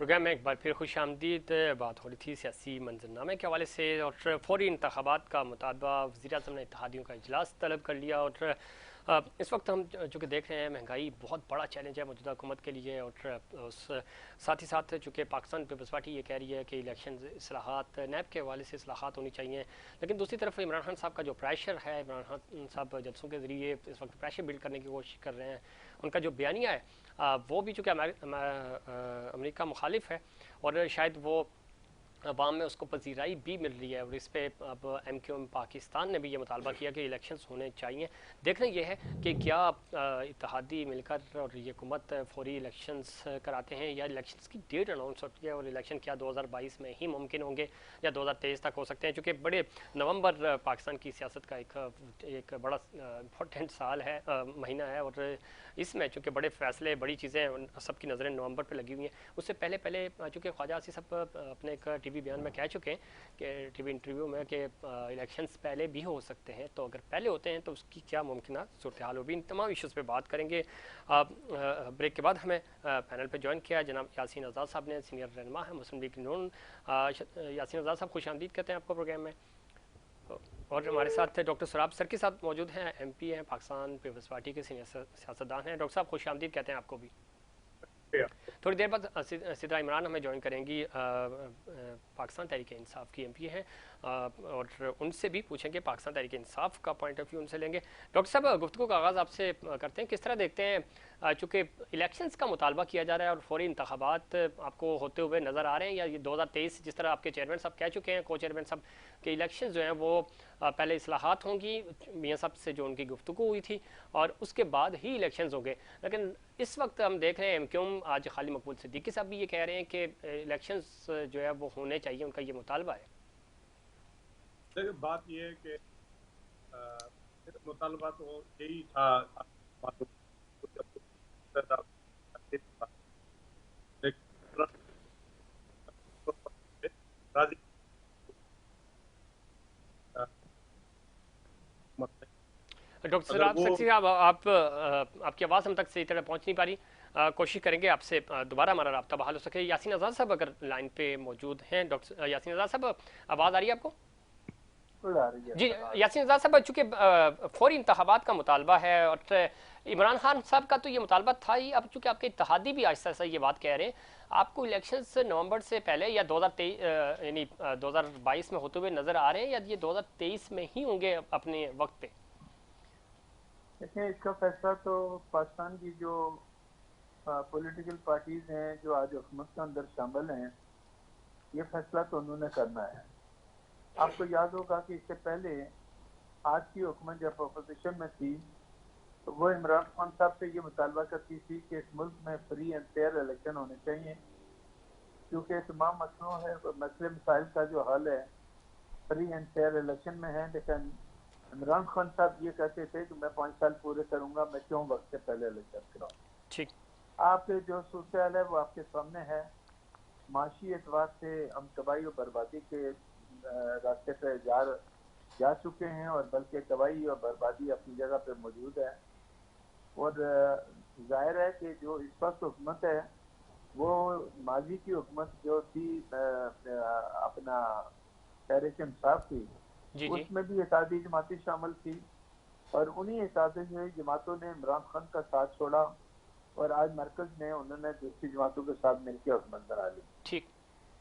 Programme में एक बार फिर खुश आमदीद। बात हो रही थी सियासी मंजरनामे के हवाले से और फौरी इंतखाबात का मुतालबा। वज़ीर-ए-आज़म ने इत्तेहादियों का इजलास तलब कर लिया और इस वक्त हम चूँकि देख रहे हैं महंगाई बहुत बड़ा चैलेंज है मौजूदा हुकूमत के लिए और साथ ही साथ चूँकि पाकिस्तान पीपल्स पार्टी ये कह रही है कि इलेक्शन इस्लाहात नैब के हवाले से इस्लाहात होनी चाहिए, लेकिन दूसरी तरफ इमरान खान साहब का जो प्रेशर है, इमरान खान साहब जलसों के ज़रिए इस वक्त प्रेशर बिल्ड करने की कोशिश कर रहे हैं। उनका जो बयानिया है वो भी चूँकि अमेरिका मुखालिफ है और शायद वो अवाम में उसको पजीराई भी मिल रही है और इस पर अब MQM पाकिस्तान ने भी ये मुतालबा किया कि इलेक्शंस होने चाहिए। देखना ये है कि क्या इत्तेहादी मिलकर और ये हुकूमत फौरी इलेक्शंस कराते हैं या इलेक्शंस की डेट अनाउंस होती है और इलेक्शन क्या 2022 में ही मुमकिन होंगे या 2023 तक हो सकते हैं, क्योंकि बड़े नवंबर पाकिस्तान की सियासत का एक बड़ा इम्पोर्टेंट साल है, महीना है और इसमें चूँकि बड़े फैसले बड़ी चीज़ें सबकी नज़रें नवंबर पर लगी हुई हैं। उससे पहले चूँकि ख्वाजा आसिफ साहब अपने एक टीवी बयान में कह चुके हैं कि टीवी इंटरव्यू में कि इलेक्शंस पहले भी हो सकते हैं, तो अगर पहले होते हैं तो उसकी क्या मुमकिन सूरत हाल होगी। इन तमाम इश्यूज़ पे बात करेंगे। ब्रेक के बाद हमें पैनल पे ज्वाइन किया जनाब यासीन आज़ाद साहब ने, सीनियर रहनुमा है मुस्लिम लीग नून। यासीन आज़ाद साहब खुश आमदीद कहते हैं आपको प्रोग्राम में। और हमारे साथ डॉक्टर सराब सर के साथ मौजूद हैं, MP हैं, पाकिस्तान पीपल्स पार्टी के सीनियर सियासतदान हैं। डॉक्टर साहब खुश आमदीद कहते हैं आपको भी। थोड़ी देर बाद सिद्रा इमरान हमें ज्वाइन करेंगी, पाकिस्तान तहरीक इंसाफ की MP हैं और उनसे भी पूछेंगे पाकिस्तान तहरीक इंसाफ का पॉइंट ऑफ व्यू उनसे लेंगे। डॉक्टर साहब गुफ्तगू का आगाज़ आपसे करते हैं, किस तरह देखते हैं चूँकि इलेक्शंस का मुतालबा किया जा रहा है और फौरी इंतखाबात आपको होते हुए नज़र आ रहे हैं, या ये 2023 जिस तरह आपके चेयरमैन साहब कह चुके हैं, को चेयरमैन साहब के इलेक्शन जो हैं वो पहले इस्लाहात होंगी, मियाँ साहब से जो उनकी गुफ्तगू हुई थी, और उसके बाद ही इलेक्शंस होंगे। लेकिन इस वक्त हम देख रहे हैं MQM आज खाली मकबूल सिद्दीकी साहब भी ये कह रहे हैं कि इलेक्शंस जो है वो होने चाहिए, उनका ये मुतालबा है। देखिए बात ये है कि मुतालबा तो यही था डॉक्टर सराब सक्सी साहब आपकी आवाज़ हम तक सही तरह पहुंच नहीं पा रही, कोशिश करेंगे आपसे दोबारा हमारा राब्ता बहाल हो सके। यासीन आज़ाद साहब अगर लाइन पे मौजूद हैं, डॉक्टर यासीन आज़ाद साहब आवाज़ आ रही है आपको? जी यासीन आज़ाद साहब, चूँकि फौरी इंतखाबात का मुतालबा है और इमरान खान साहब का तो ये मुतालबा था ही, अब चूँकि आपके इत्तेहादी भी आहिस्ता आहिस्ता ये बात कह रहे हैं, आपको इलेक्शंस नवंबर से पहले या 2023 यानी 2022 में होते हुए नज़र आ रहे हैं, या ये 2023 में ही होंगे अपने वक्त पे? देखिए, इसका फैसला तो पाकिस्तान की जो पॉलिटिकल पार्टीज हैं जो आज हुकूमत के अंदर शामिल हैं, ये फैसला तो उन्होंने करना है। आपको याद होगा कि इससे पहले आज की हुकूमत जब अपोजिशन में थी तो वो इमरान खान साहब से ये मुतालबा करती थी कि इस मुल्क में फ्री एंड फेयर इलेक्शन होने चाहिए, क्योंकि तमाम मसले मसाइल का जो हल है फ्री एंड फेयर इलेक्शन में है। लेकिन इमरान खान साहब ये कहते थे कि मैं 5 साल पूरे करूंगा, मैं क्यों वक्त से पहले इलेक्शन कराऊं। ठीक, आपके जो सूरत है वो आपके सामने है। माशी एतबार से हम तबाही और बर्बादी के रास्ते पे जा चुके हैं, और बल्कि तबाही और बर्बादी अपनी जगह पे मौजूद है। और जाहिर है कि जो इस वक्त हुकूमत है वो माजी की हुकूमत जो थी अपना तहरीक इंसाफ की, उसमें भी इत्तेहादी जमातें शामिल थी और उन्हीं इत्तेहादी जमातों ने इमरान खान का साथ छोड़ा और आज मरकज में उन्होंने दूसरी जमातों के साथ मिलकर हुकूमत बना ली। ठीक,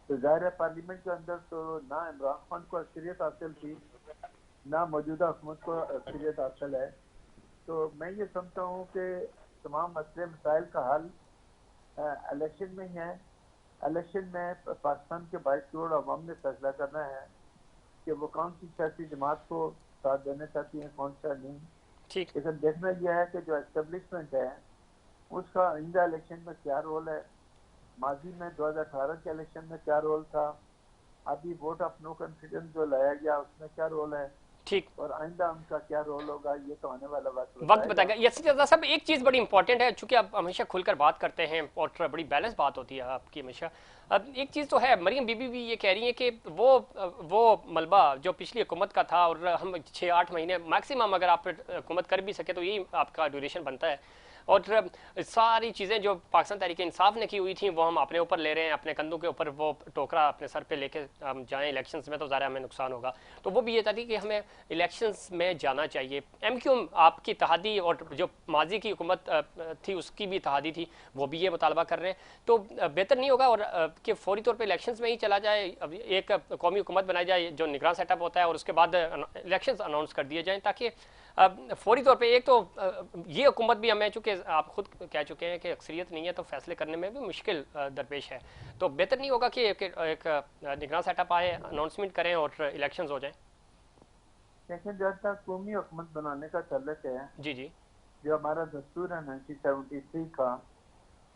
तो जाहिर है पार्लियामेंट के अंदर तो ना इमरान खान को अक्सरियत हासिल थी, ना मौजूदा हुकूमत को अक्सरियत हासिल है। तो मैं ये समझता हूँ कि तमाम मसले मसाइल का हल इलेक्शन में ही है। इलेक्शन में पाकिस्तान के 22 करोड़ अवाम ने फैसला करना है कि वो कौन सी सियासी जमात को साथ देना चाहती है, कौन सा नहीं। ठीक, लेकिन देखना यह है कि जो एस्टेब्लिशमेंट है उसका आइंदा इलेक्शन में क्या रोल है, माजी में 2018 के इलेक्शन में क्या रोल था, अभी वोट ऑफ नो कॉन्फिडेंस जो लाया गया उसमें क्या रोल है, ठीक, और आइंदा उनका क्या रोल होगा, ये तो आने वाला वक्त बताएगा। यासीन आज़ाद साहब, एक चीज़ बड़ी इंपॉर्टेंट है, चूंकि आप हमेशा खुलकर बात करते हैं और बड़ी बैलेंस बात होती है आपकी हमेशा, अब एक चीज़ तो है, मरीम बीबी भी ये कह रही हैं कि वो मलबा जो पिछली हुकूमत का था, और हम 6-8 महीने मैक्सिमम अगर आप हुकूमत कर भी सके तो यही आपका ड्यूरेशन बनता है, और सारी चीज़ें जो पाकिस्तान तहरीक इंसाफ ने की हुई थी वो हम अपने ऊपर ले रहे हैं, अपने कंधों के ऊपर वो टोकरा अपने सर पे लेके हम जाएं इलेक्शंस में तो ज़्यादा हमें नुकसान होगा। तो वो भी ये चाहती कि हमें इलेक्शंस में जाना चाहिए। MQ आपकी इत्तेहादी और जो माजी की हुकूमत थी उसकी भी इत्तेहादी थी, वो भी ये मुतालबा कर रहे हैं। तो बेहतर नहीं होगा और कि फौरी तौर पर इलेक्शंस में ही चला जाए, अब एक कौमी हुकूमत बनाई जाए जो निगरान सेटअप होता है, और उसके बाद इलेक्शंस अनाउंस कर दिए जाएँ, ताकि फौरी तौर पे एक तो ये हुकूमत भी, हमें चूँकि आप खुद कह चुके हैं कि अक्सरियत नहीं है तो फैसले करने में भी मुश्किल दरपेश है, तो बेहतर नहीं होगा कि एक निगरान सेटअप आए, अनाउंसमेंट करें और इलेक्शंस हो जाएं। लेकिन जब तक कौमी हुकूमत बनाने का तल्लक है, जी जी, जो हमारा दस्तूर है 1973 का,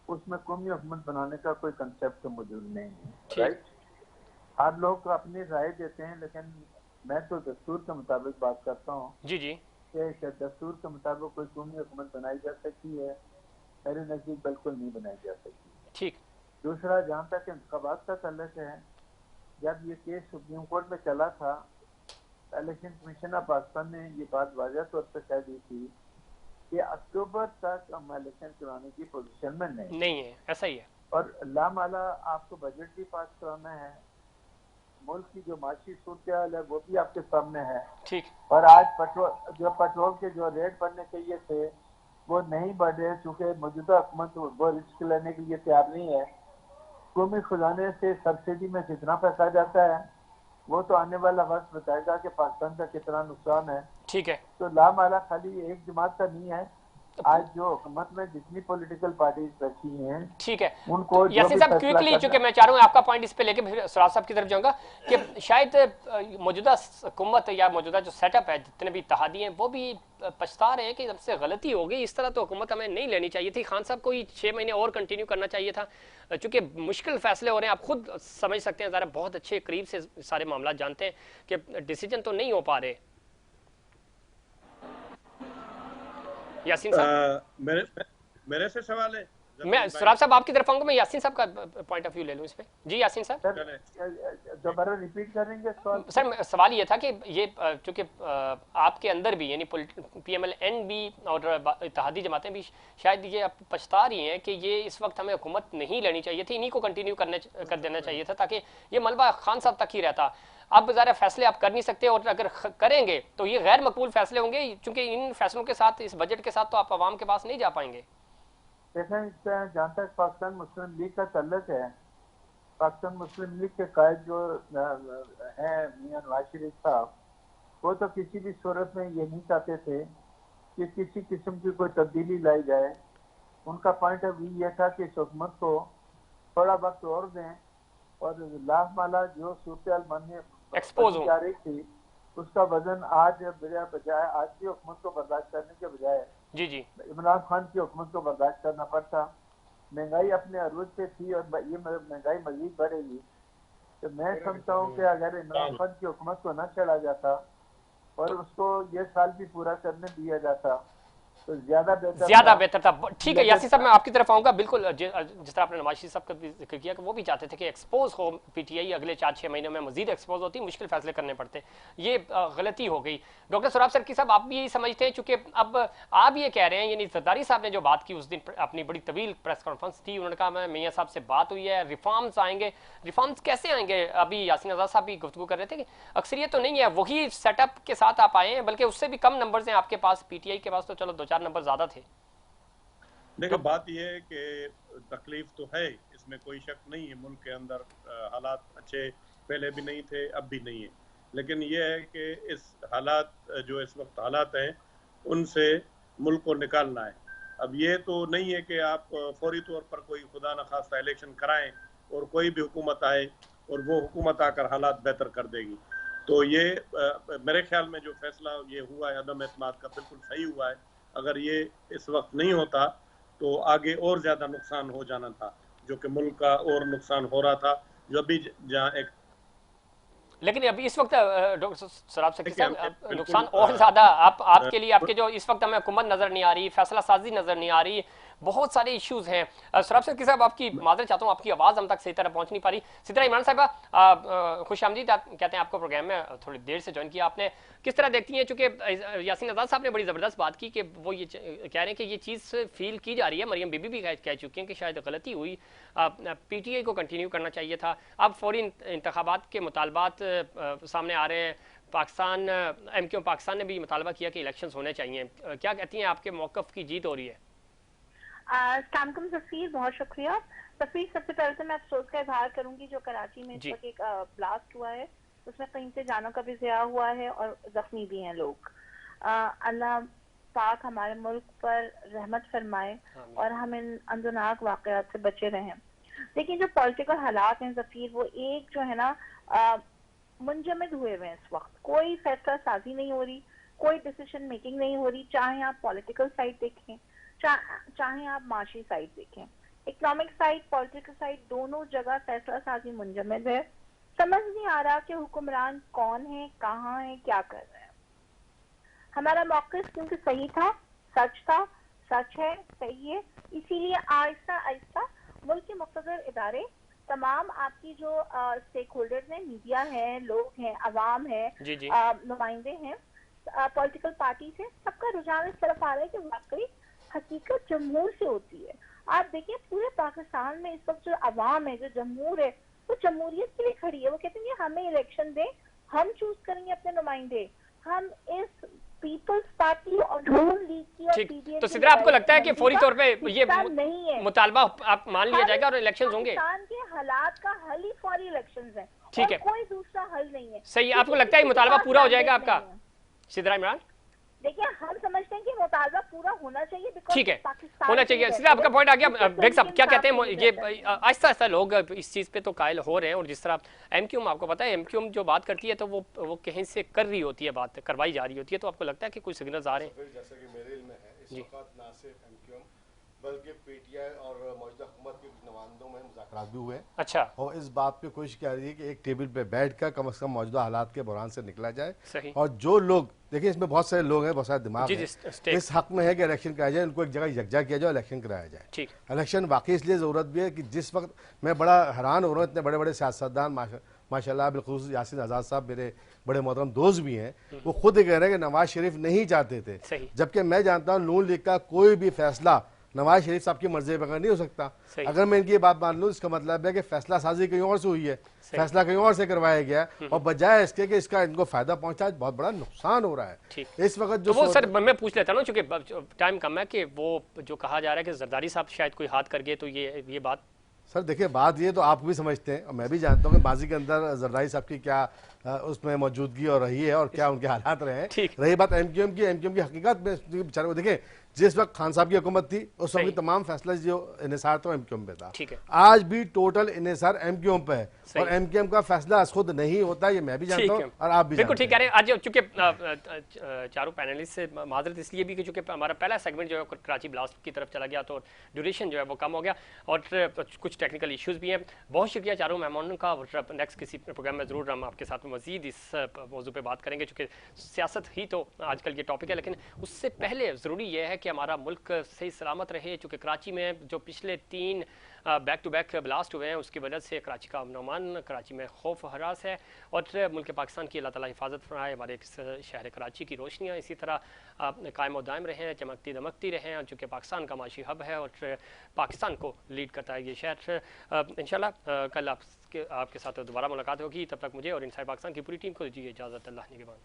उसमें कौमी हुकूमत बनाने का कोई कंसेप्ट मौजूद नहीं है। राइट, आप लोग अपनी राय देते हैं, लेकिन मैं तो दस्तूर के मुताबिक बात करता हूँ। जी जी, कि दस्तूर के मुताबिक कोई कौमी हुकूमत बनाई जा सकती है, मेरे नज़दीक बिल्कुल नहीं बनाई जा सकती। ठीक। दूसरा, जहाँ तक इंतखाबात का तल्लुक है, जब ये केस सुप्रीम कोर्ट में चला था, इलेक्शन कमीशन ऑफ पाकिस्तान ने ये बात वाज़ह तौर पर कह दी थी कि अक्टूबर तक हम इलेक्शन कराने की पोजीशन में नहीं है, ऐसा ही है। और लामाला आपको बजट भी पास कराना है, मुल्क की जो माशी सूरत है वो भी आपके सामने है। ठीक। और आज पेट्रोल के जो रेट बढ़ने चाहिए थे वो नहीं बढ़ रहे, चूँकि मौजूदा हुकूमत वो रिस्क लेने के लिए तैयार नहीं है। कौमी खजाने से सब्सिडी में कितना पैसा जाता है वो तो आने वाला वक्त बताएगा कि पाकिस्तान का कितना नुकसान है। ठीक है। तो लामाला खाली एक जमात का नहीं है, आज जो हुकूमत में जितनी पॉलिटिकल पार्टीज बैठी हैं, ठीक है, उनको यासीन साहब क्विकली, चूंकि मैं चाह रहा हूँ आपका पॉइंट इस पे लेके फिर सराज साहब की तरफ जाऊंगा, कि शायद मौजूदा हुकूमत या मौजूदा जो सेटअप है, जितने भी इत्तेहादी हैं, वो भी पछता रहे हैं कि सबसे गलती हो गई, इस तरह तो हुकूमत हमें नहीं लेनी चाहिए थी, खान साहब को ही 6 महीने और कंटिन्यू करना चाहिए था, चूंकि मुश्किल फैसले हो रहे हैं, आप खुद समझ सकते हैं, ज़रा बहुत अच्छे करीब से सारे मामला जानते हैं कि डिसीजन तो नहीं हो पा रहे। यासीन साहब, मेरे से सवाल है, मैं सराब साहब आपकी तरफ आऊंगा, मैं यासीन साहब का पॉइंट ऑफ व्यू ले लूं इस पे। जी यासीन साहब, दोबारा रिपीट करेंगे सवाल? सर सवाल ये था कि ये चूंकि आपके अंदर भी यानी PMLN भी और इत्तेहादी जमातें भी शायद ये पछता रही हैं कि ये इस वक्त हमें हुकूमत नहीं लेनी चाहिए थी, इन्हीं को कंटिन्यू कर देना चाहिए था, ताकि ये मलबा खान साहब तक ही रहता। अब ज़रा फैसले आप कर नहीं सकते, और अगर करेंगे तो ये गैर मकबूल फैसले होंगे, क्योंकि इन फैसलों के साथ, इस बजट के साथ तो आप आवाम के पास नहीं जा पाएंगे। देखें, जहाँ तक पाकिस्तान मुस्लिम लीग का तल्लुक है, पाकिस्तान मुस्लिम लीग के कायद जो हैं मियां नवाज शरीफ साहब, वो तो किसी भी सूरत में ये नहीं चाहते थे कि किसी किस्म की कोई तब्दीली लाई जाए। उनका पॉइंट ऑफ व्यू ये था कि इस हुकूमत को थोड़ा वक्त और दें, और लामाला जो सूरत बनने एक्सपोज जा रही थी उसका वजन आज बजाय आज की हुकूमत को बर्दाश्त करने के बजाय जी जी इमरान खान की हुकूमत को बर्दाश्त करना पड़ता। महंगाई अपने अरूज पे थी और ये महंगाई मजीद बढ़ेगी। तो मैं समझता हूँ कि अगर इमरान खान की हुकूमत को न चढ़ा जाता और उसको ये साल भी पूरा करने दिया जाता तो ज्यादा बेहतर था। ठीक है यासीन साहब, मैं आपकी तरफ आऊंगा। बिल्कुल जिस तरह आपने नवाज शरीफ साहब का जिक्र किया कि वो भी चाहते थे कि एक्सपोज हो PTI, अगले 4-6 महीनों में मजीद एक्सपोज होती, मुश्किल फैसले करने पड़ते, ये गलती हो गई। डॉक्टर सराब सरकी साहब, आप भी यही समझते हैं, चूंकि अब आप ये कह रहे हैं, यानी जरदारी साहब ने जो बात की उस दिन अपनी बड़ी तवील प्रेस कॉन्फ्रेंस थी, उन्होंने कहा मैं मियाँ साहब से बात हुई है, रिफॉर्म्स आएंगे। रिफॉर्म्स कैसे आएंगे? अभी यासीन आज़ाद साहब भी गुफ्तगू कर रहे थे कि अक्सरियत तो नहीं है, वही सेटअप के साथ आप आए हैं, बल्कि उससे भी कम नंबर हैं आपके पास। PTI के पास तो चलो 2-4 नंबर ज्यादा थे। देखो, बात यह है कि तकलीफ तो है, इसमें कोई शक नहीं है। मुल्क के अंदर हालात अच्छे पहले भी नहीं थे, अब भी नहीं है, लेकिन यह है कि इस हालात जो इस वक्त हालात हैं उनसे मुल्क को निकालना है। अब ये तो नहीं है कि आप फौरी तौर पर कोई खुदा न खास्ता इलेक्शन कराएं और कोई भी हुकूमत आए और वो हुकूमत आकर हालात बेहतर कर देगी। तो ये मेरे ख्याल में जो फैसला ये हुआ है अदम एतमाद का, बिल्कुल सही हुआ है। अगर ये इस वक्त नहीं होता तो आगे और ज्यादा नुकसान हो जाना था, जो कि मुल्क का और नुकसान हो रहा था, जो अभी जहाँ एक। लेकिन अभी इस वक्त डॉक्टर सराब सरकी साहब, नुकसान और ज्यादा आपके लिए, आपके जो इस वक्त हमें हुकूमत नजर नहीं आ रही, फैसला साजी नजर नहीं आ रही, بہت سارے ایشوز ہیں. سراب صدیقی صاحب آپ کی معذرت چاہتا ہوں, آپ کی آواز ہم تک صحیح طرح پہنچ نہیں پا رہی. اسی طرح عمران صاحبہ خوش آمدید کہتے ہیں آپ کو پروگرام میں, تھوڑی دیر سے جوائن کیا آپ نے. کس طرح دیکھتی ہیں, چونکہ یاسین آزاد صاحب نے بڑی زبردست بات کی کہ وہ یہ کہہ رہے ہیں کہ یہ چیز فیل کی جا رہی ہے, مریم بی بی بھی کہہ چکی ہیں کہ شاید غلطی ہوئی, پی ٹی آئی کو کنٹینیو کرنا چاہیے تھا. اب فوری انتخابات کے مطالبات سامنے آ رہے ہیں, پاکستان ایم کیو پاکستان نے بھی مطالبہ کیا کہ الیکشنز ہونے چاہیے. کیا کہتی ہیں, آپ کے موقف کی جیت ہو رہی ہے؟ السلام علیکم ظفیر, بہت شکریہ. ظفیر, سب سے پہلے تو میں افسوس کا اظہار کروں گی جو کراچی میں اس وقت ایک بلاسٹ ہوا ہے, اس میں کہیں سے جانوں کا بھی ضیاع ہوا ہے اور زخمی بھی ہیں لوگ. اللہ پاک ہمارے ملک پر رحمت فرمائے اور ہم ان اندوناک واقعات سے بچے رہیں. لیکن جو پولیٹیکل حالات ہیں ظفیر, وہ ایک جو ہے نا منجمد ہوئے ہوئے ہیں اس وقت. کوئی فیصلہ سازی نہیں ہو رہی, کوئی ڈیسیشن میکنگ نہیں ہو رہی, چاہے آپ پولیٹیکل سائڈ دیکھیں چاہے آپ معاشی سائڈ دیکھیں. اکنامک سائڈ, پولیٹیکل سائڈ, دونوں جگہ فیصلہ سازی منجمد ہے. سمجھ نہیں آ رہا کہ حکمران کون ہے, کہاں ہے, کیا کر رہے ہیں. ہمارا موقف کیونکہ صحیح تھا, سچ تھا, سچ ہے, صحیح ہے, اسی لیے آہستہ آہستہ ملک کے مقتدر ادارے, تمام آپ کی جو اسٹیک ہولڈرز ہیں, میڈیا ہے, لوگ ہیں, عوام ہے, نمائندے ہیں, پولیٹیکل پارٹیز ہیں, سب کا رجحان اس طرف آ رہا ہے کہ واقعی حقیقت جمہور سے ہوتی ہے. آپ دیکھیں پورے پاکستان میں اس وقت جو عوام ہے, جو جمہور ہے, وہ جمہوریت کے لیے کھڑی ہے. وہ کہتے ہیں کہ ہمیں الیکشن دیں, ہم چوز کریں گے اپنے نمائندے. ہم اس پیپلز پارٹی اور نون لیگ کی اور پی ڈی ایم. تو سدرا, آپ کو لگتا ہے کہ فوری طور پہ یہ مطالبہ آپ مان لیا جائے گا اور الیکشنز ہوں گے؟ پاکستان کے حالات کا حل ہی فوری الیکشنز ہیں, ٹھیک ہے, کوئی دوسرا حل نہیں ہے. صحیح, آپ کو لگتا ہے مطالبہ پورا ہو جائے گا آپ کا سدرا عمران؟ دیکھیں, ہم سمجھتے ہیں کہ مطالبہ پورا ہونا چاہیے, ٹھیک ہے, ہونا چاہیے. سیدھا آپ کا پوائنٹ آ گیا. بیگ صاحب کیا کہتے ہیں, یہ آہستہ آہستہ لوگ اس چیز پہ تو قائل ہو رہے ہیں, اور جس طرح ایم کیو ایم, آپ کو پتا ہے ایم کیو ایم جو بات کرتی ہے تو وہ کہیں سے کر رہی ہوتی ہے, بات کروائی جا رہی ہوتی ہے. تو آپ کو لگتا ہے کہ کوئی سگنلز آ رہے ہیں؟ جیسا کہ میرے علم میں ہے, اس وقت نہ صرف ایم کیو ایم بلکہ پی ٹی آئی اور موجودہ حکومت کے کچھ نمائندوں میں مذاکرات بھی ہوئے ہیں. اچھا, اور اس بات پہ کوشش کر رہی ہے کہ ایک ٹیبل پہ بیٹھ کر کم از کم موجودہ حالات کے بحران سے نکلا جائے. صحیح. اور جو لوگ دیکھیں, اس میں بہت سارے لوگ ہیں, بہت سارے دماغ ہیں, اس حق میں ہے کہ الیکشن کرایا جائے, ان کو ایک جگہ یکجا کیا جائے, الیکشن کرایا جائے. ٹھیک, الیکشن واقعی اس لیے ضرورت بھی ہے کہ جس وقت میں بڑا حیران ہو رہا ہوں, اتنے بڑے بڑے سیاستدان ماشاء اللہ, بالخصوص یاسین آزاد صاحب میرے بڑے محترم دوست بھی ہیں, وہ خود کہہ رہے ہیں کہ نواز شریف نہیں چاہتے تھے, جبکہ میں جانتا ہوں نون لیگ کا کوئی بھی فیصلہ نواز شریف صاحب کی مرضی بغیر نہیں ہو سکتا. اگر میں ان کی یہ بات مان لوں, اس کا مطلب ہے کہ فیصلہ سازی کہیں اور سے ہوئی ہے, فیصلہ کہیں اور سے کروایا گیا, اور بجائے اس کے کہ اس کا ان کو فائدہ پہنچا, بہت بڑا نقصان ہو رہا ہے اس وقت. جو وہ سر میں پوچھ لیتا ہوں چونکہ ٹائم کم ہے, کہ وہ جو کہا جا رہا ہے کہ زرداری صاحب شاید کوئی ہاتھ کر گئے, تو یہ بات سر دیکھیں, بات یہ تو آپ بھی سمجھتے ہیں اور میں بھی جانتا ہوں کہ ماضی کے اندر زرداری صاحب کی کیا اس میں موجودگی اور رہی ہے اور کیا ان کے حالات رہے ہیں. رہی بات ایم کیو ایم کی حقیقت میں بیچارے کو دیکھیں, جس وقت خان صاحب کی حکومت تھی اس وقت تمام فیصلہ جو انحصار تھا ایم کیو ایم پہ تھا. آج بھی ٹوٹل انحصار ایم کیو ایم پہ ہے, اور ایم کیو ایم کا فیصلہ از خود نہیں ہوتا, یہ میں بھی جانتا ہوں اور آپ بھی بالکل ٹھیک کہہ رہے ہیں. آج چونکہ چاروں پینلسٹ سے معذرت اس لیے بھی کہ چونکہ ہمارا پہلا سیگمنٹ جو ہے کراچی بلاسٹ کی طرف چلا گیا, تو ڈیوریشن جو ہے وہ کم ہو گیا, اور کچھ ٹیکنیکل ایشوز بھی ہیں. بہت شکریہ چاروں مہمانوں کا, اور نیکسٹ کسی پروگرام میں ضرور ہم آپ کے ساتھ مزید اس موضوع پہ بات کریں گے, چونکہ سیاست ہی تو آج کل یہ ٹاپک ہے. لیکن اس سے پہلے ضروری یہ ہے کہ ہمارا ملک صحیح سلامت رہے, چونکہ کراچی میں جو پچھلے 3 بیک ٹو بیک بلاسٹ ہوئے ہیں, اس کی وجہ سے کراچی کا امن و امان, کراچی میں خوف و ہراس ہے, اور ملک پاکستان کی اللہ تعالیٰ حفاظت فرمائے. ہمارے شہر کراچی کی روشنیاں اسی طرح قائم و دائم رہیں, چمکتی دمکتی رہیں, چونکہ پاکستان کا معاشی ہب ہے اور پاکستان کو لیڈ کرتا ہے یہ شہر. انشاءاللہ کل آپ کے ساتھ دوبارہ ملاقات ہوگی. تب تک مجھے اور انسائڈ پاکستان کی پوری ٹیم کو دیجیے اجازت. اللہ نگہبان.